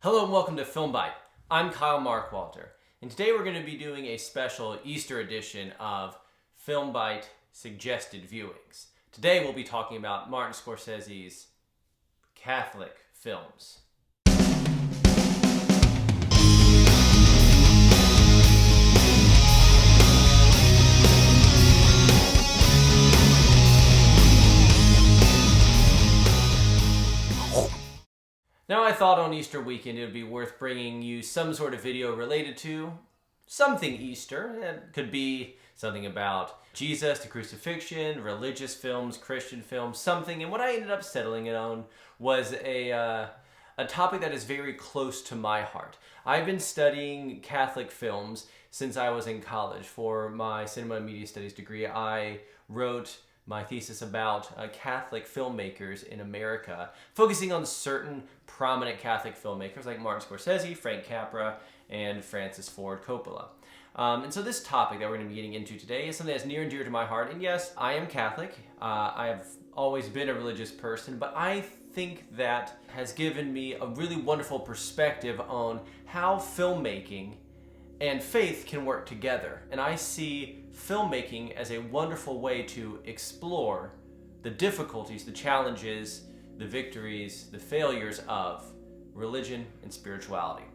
Hello and welcome to Film Bite. I'm Kyle Markwalter, and today we're going to be doing a special Easter edition of Film Bite Suggested Viewings. Today we'll be talking about Martin Scorsese's Catholic films. Now I thought on Easter weekend it would be worth bringing you some sort of video related to something Easter. It could be something about Jesus, the crucifixion, religious films, Christian films, something. And what I ended up settling it on was a topic that is very close to my heart. I've been studying Catholic films since I was in college. For my cinema and media studies degree, I wrote my thesis about Catholic filmmakers in America, focusing on certain prominent Catholic filmmakers like Martin Scorsese, Frank Capra, and Francis Ford Coppola. And so this topic that we're going to be getting into today is something that's near and dear to my heart. And yes, I am Catholic. I have always been a religious person, but I think that has given me a really wonderful perspective on how filmmaking and faith can work together. And I see filmmaking as a wonderful way to explore the difficulties, the challenges, the victories, the failures of religion and spirituality.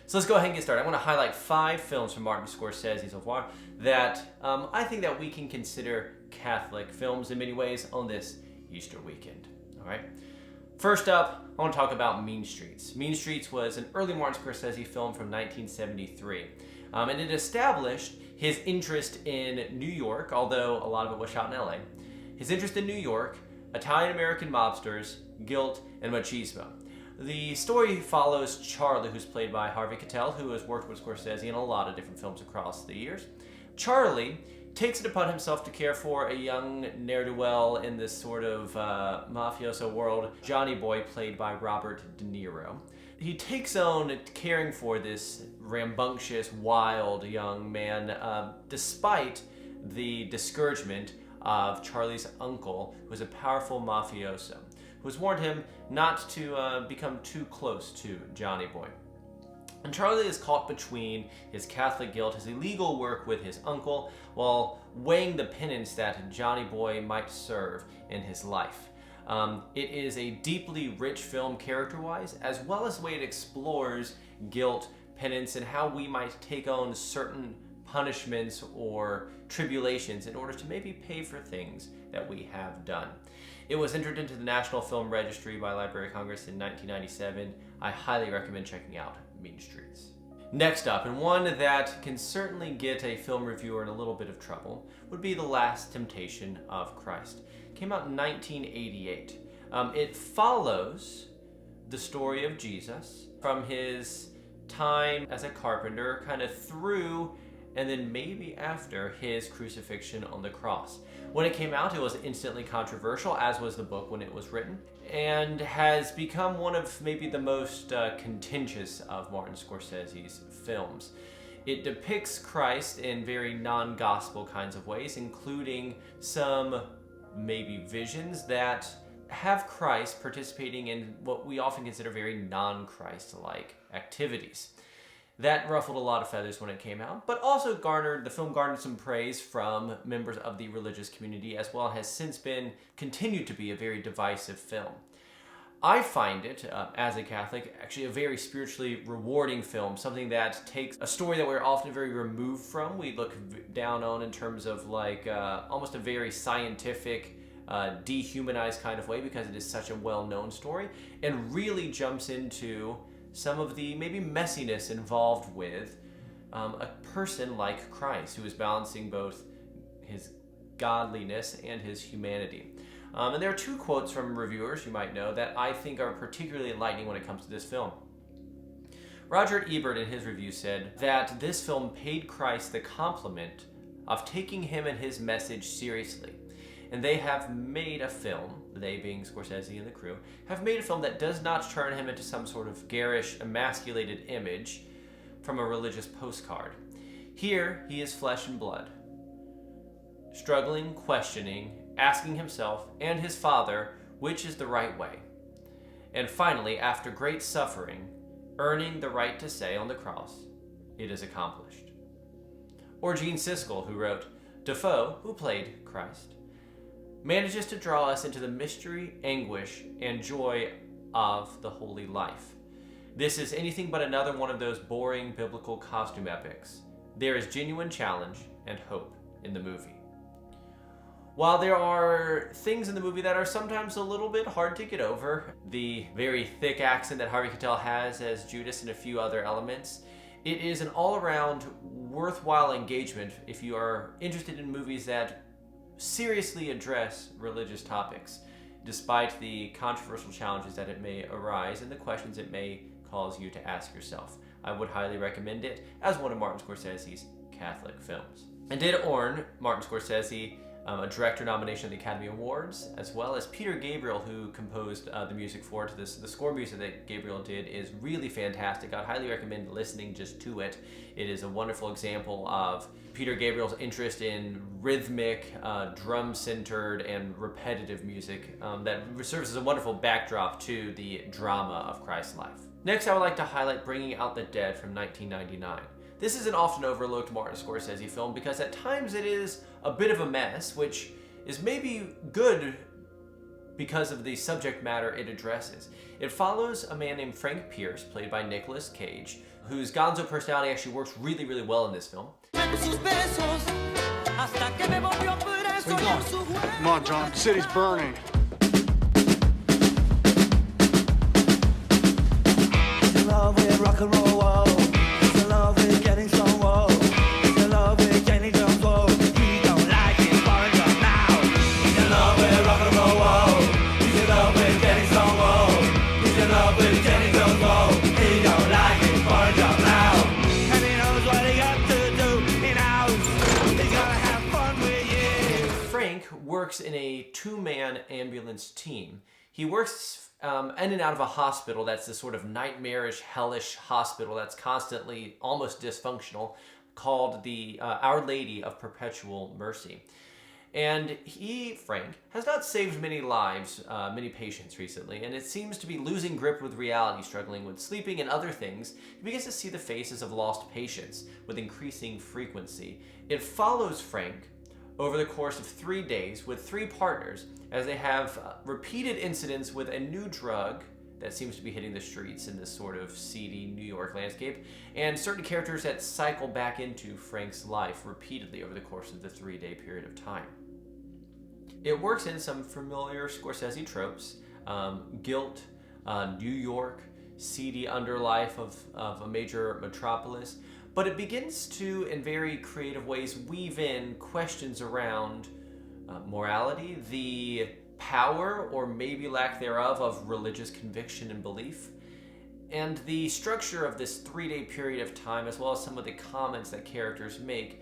So let's go ahead and get started. I want to highlight 5 films from Martin Scorsese so far that I think that we can consider Catholic films in many ways on this Easter weekend. All right. First up, I want to talk about Mean Streets. Mean Streets was an early Martin Scorsese film from 1973. And it established his interest in New York, although a lot of it was shot in LA. His interest in New York, Italian-American mobsters, guilt, and machismo. The story follows Charlie, who's played by Harvey Keitel, who has worked with Scorsese in a lot of different films across the years. Charlie takes it upon himself to care for a young ne'er-do-well in this sort of mafioso world, Johnny Boy, played by Robert De Niro. He takes on caring for this rambunctious, wild young man, despite the discouragement of Charlie's uncle, who is a powerful mafioso, who has warned him not to become too close to Johnny Boy. And Charlie is caught between his Catholic guilt, his illegal work with his uncle, while weighing the penance that Johnny Boy might serve in his life. It is a deeply rich film character-wise, as well as the way it explores guilt, penance, and how we might take on certain punishments or tribulations in order to maybe pay for things that we have done. It was entered into the National Film Registry by Library of Congress in 1997. I highly recommend checking out Mean Streets. Next up, and one that can certainly get a film reviewer in a little bit of trouble, would be The Last Temptation of Christ. It came out in 1988. It follows the story of Jesus from his time as a carpenter, kind of through and then maybe after his crucifixion on the cross. When it came out, it was instantly controversial, as was the book when it was written, and has become one of maybe the most contentious of Martin Scorsese's films. It depicts Christ in very non-gospel kinds of ways, including some maybe visions that have Christ participating in what we often consider very non-Christ-like activities. That ruffled a lot of feathers when it came out, but also the film garnered some praise from members of the religious community, as well has since continued to be a very divisive film. I find it, as a Catholic, actually a very spiritually rewarding film, something that takes a story that we're often very removed from. We look down on in terms of almost a very scientific, dehumanized kind of way, because it is such a well-known story, and really jumps into some of the maybe messiness involved with a person like Christ, who is balancing both his godliness and his humanity. And there are 2 quotes from reviewers you might know that I think are particularly enlightening when it comes to this film. Roger Ebert in his review said that this film paid Christ the compliment of taking him and his message seriously. And they have made a film, they being Scorsese and the crew, have made a film that does not turn him into some sort of garish, emasculated image from a religious postcard. Here, he is flesh and blood, struggling, questioning, asking himself and his Father which is the right way. And finally, after great suffering, earning the right to say on the cross, "It is accomplished." Or Gene Siskel, who wrote, "Defoe, who played Christ, manages to draw us into the mystery, anguish, and joy of the holy life. This is anything but another one of those boring biblical costume epics. There is genuine challenge and hope in the movie." While there are things in the movie that are sometimes a little bit hard to get over, the very thick accent that Harvey Keitel has as Judas and a few other elements, it is an all-around worthwhile engagement if you are interested in movies that seriously address religious topics, despite the controversial challenges that it may arise and the questions it may cause you to ask yourself. I would highly recommend it as one of Martin Scorsese's Catholic films. And did earn Martin Scorsese a director nomination at the Academy Awards, as well as Peter Gabriel, who composed the music for it. The score music that Gabriel did is really fantastic. I'd highly recommend listening just to it. It is a wonderful example of Peter Gabriel's interest in rhythmic, drum-centered, and repetitive music that serves as a wonderful backdrop to the drama of Christ's life. Next, I would like to highlight Bringing Out the Dead from 1999. This is an often overlooked Martin Scorsese film because at times it is a bit of a mess, which is maybe good because of the subject matter it addresses. It follows a man named Frank Pierce, played by Nicolas Cage, whose gonzo personality actually works really, really well in this film. Where you going? Come on, John. The city's burning. Love with rock and roll, whoa. It's in love with getting so whoa. It's in love with getting drunk, whoa. He don't like it, burn up now. He's in love with rock and roll, whoa. He's in love with getting so whoa. He's in love with getting drunk, whoa. He don't like it, burn up now. And he knows what he got to do. He knows he's gonna have fun with you. Frank works in a two-man ambulance team. He works in and out of a hospital that's this sort of nightmarish, hellish hospital that's constantly almost dysfunctional, called the Our Lady of Perpetual Mercy. And Frank, has not saved many lives, many patients recently, and it seems to be losing grip with reality, struggling with sleeping and other things. He begins to see the faces of lost patients with increasing frequency. It follows Frank over the course of 3 days with 3 partners as they have repeated incidents with a new drug that seems to be hitting the streets in this sort of seedy New York landscape, and certain characters that cycle back into Frank's life repeatedly over the course of the 3-day period of time. It works in some familiar Scorsese tropes, guilt, New York, seedy underlife of a major metropolis, but it begins to, in very creative ways, weave in questions around morality, the power, or maybe lack thereof, of religious conviction and belief, and the structure of this 3-day period of time, as well as some of the comments that characters make,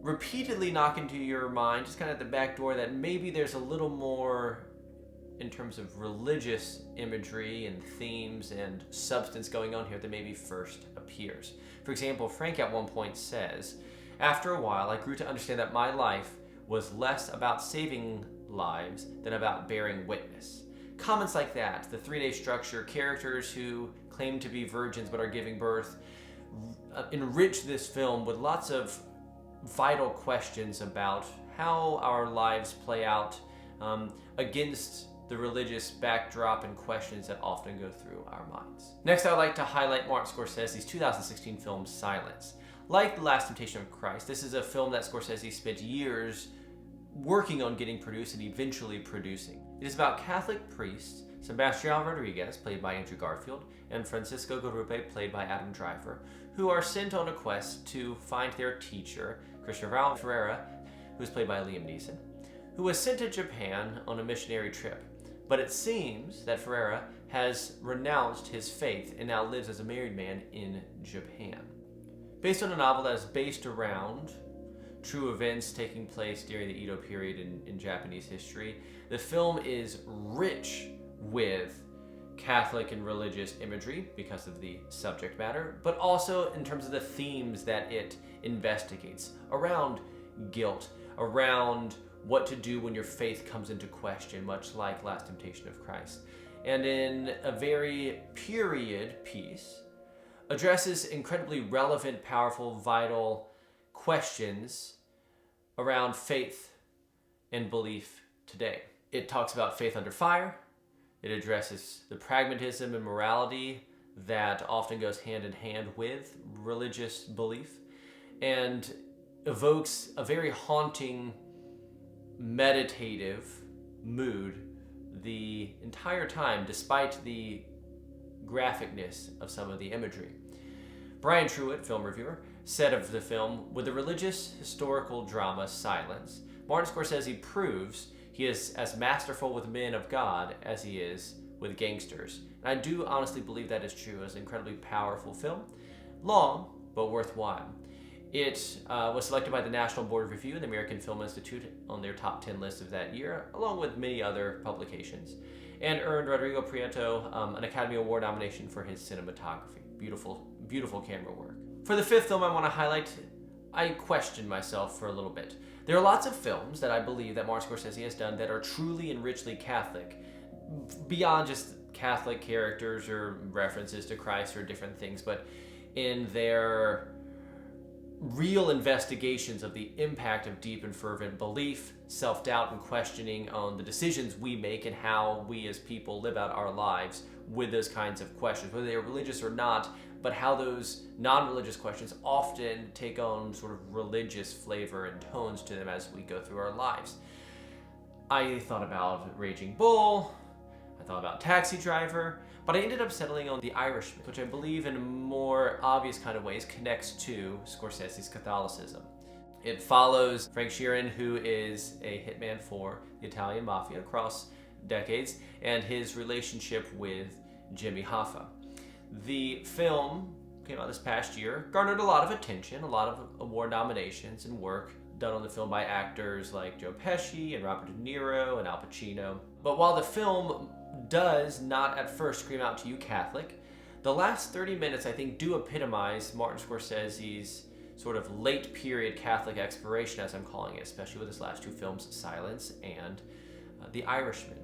repeatedly knock into your mind, just kind of at the back door, that maybe there's a little more in terms of religious imagery and themes and substance going on here than maybe first appears. For example, Frank at one point says, "After a while, I grew to understand that my life was less about saving lives than about bearing witness." Comments like that, the 3-day structure, characters who claim to be virgins but are giving birth, enrich this film with lots of vital questions about how our lives play out against the religious backdrop and questions that often go through our minds. Next, I would like to highlight Martin Scorsese's 2016 film Silence. Like The Last Temptation of Christ, this is a film that Scorsese spent years working on getting produced and eventually producing. It is about Catholic priests, Sebastian Rodriguez, played by Andrew Garfield, and Francisco Garupe, played by Adam Driver, who are sent on a quest to find their teacher, Christopher Ferreira, who is played by Liam Neeson, who was sent to Japan on a missionary trip. But it seems that Ferreira has renounced his faith and now lives as a married man in Japan. Based on a novel that is based around true events taking place during the Edo period in Japanese history, the film is rich with Catholic and religious imagery because of the subject matter, but also in terms of the themes that it investigates around guilt, around what to do when your faith comes into question, much like Last Temptation of Christ. and in a very period piece, addresses incredibly relevant, powerful, vital questions around faith and belief today. It talks about faith under fire. It addresses the pragmatism and morality that often goes hand in hand with religious belief, and evokes a very haunting, meditative mood the entire time, despite the graphicness of some of the imagery. Brian Truitt, film reviewer, said of the film, "With the religious historical drama Silence, Martin Scorsese proves he is as masterful with men of God as he is with gangsters." And I do honestly believe that is true. It's an incredibly powerful film. Long, but worthwhile. It was selected by the National Board of Review and the American Film Institute on their top 10 list of that year, along with many other publications, and earned Rodrigo Prieto an Academy Award nomination for his cinematography. Beautiful, beautiful camera work. For the fifth film I want to highlight, I questioned myself for a little bit. There are lots of films that I believe that Martin Scorsese has done that are truly and richly Catholic, beyond just Catholic characters or references to Christ or different things, but in their real investigations of the impact of deep and fervent belief, self-doubt, and questioning on the decisions we make and how we as people live out our lives with those kinds of questions, whether they're religious or not, but how those non-religious questions often take on sort of religious flavor and tones to them as we go through our lives. I thought about Raging Bull, I thought about Taxi Driver, but I ended up settling on The Irishman, which I believe in a more obvious kind of ways connects to Scorsese's Catholicism. It follows Frank Sheeran, who is a hitman for the Italian mafia across decades, and his relationship with Jimmy Hoffa. The film came out this past year, garnered a lot of attention, a lot of award nominations and work done on the film by actors like Joe Pesci and Robert De Niro and Al Pacino. But while the film does not at first scream out to you Catholic, the last 30 minutes I think do epitomize Martin Scorsese's sort of late period Catholic exploration, as I'm calling it, especially with his last two films, Silence and The Irishman.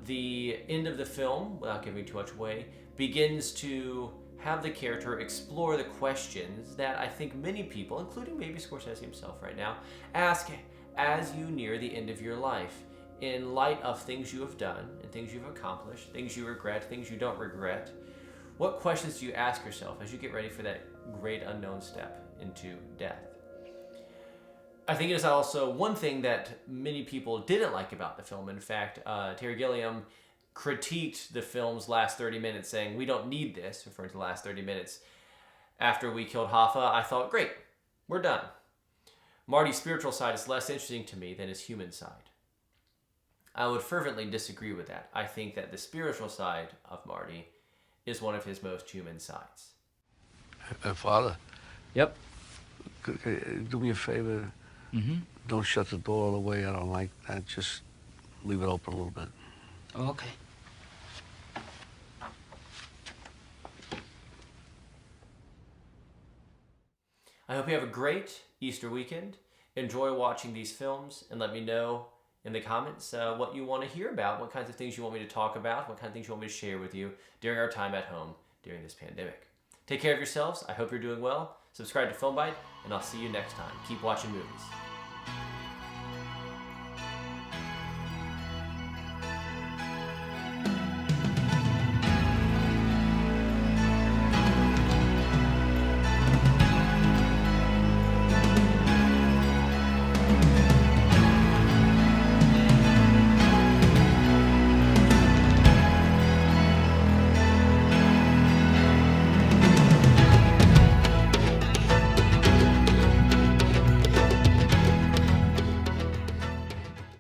The end of the film, without giving too much away, begins to have the character explore the questions that I think many people, including maybe Scorsese himself right now, ask as you near the end of your life, in light of things you have done and things you've accomplished, things you regret, things you don't regret. What questions do you ask yourself as you get ready for that great unknown step into death? I think it is also one thing that many people didn't like about the film. In fact, Terry Gilliam critiqued the film's last 30 minutes, saying, "We don't need this," referring to the last 30 minutes. After we killed Hoffa, I thought, great, we're done. Marty's spiritual side is less interesting to me than his human side. I would fervently disagree with that. I think that the spiritual side of Marty is one of his most human sides. Father? Yep. Do me a favor. Mm-hmm. Don't shut the door all the way. I don't like that. Just leave it open a little bit. Oh, okay. I hope you have a great Easter weekend. Enjoy watching these films, and let me know in the comments what you want to hear about, what kinds of things you want me to talk about, what kind of things you want me to share with you during our time at home during this pandemic. Take care of yourselves. I hope you're doing well. Subscribe to Film Bite, and I'll see you next time. Keep watching movies.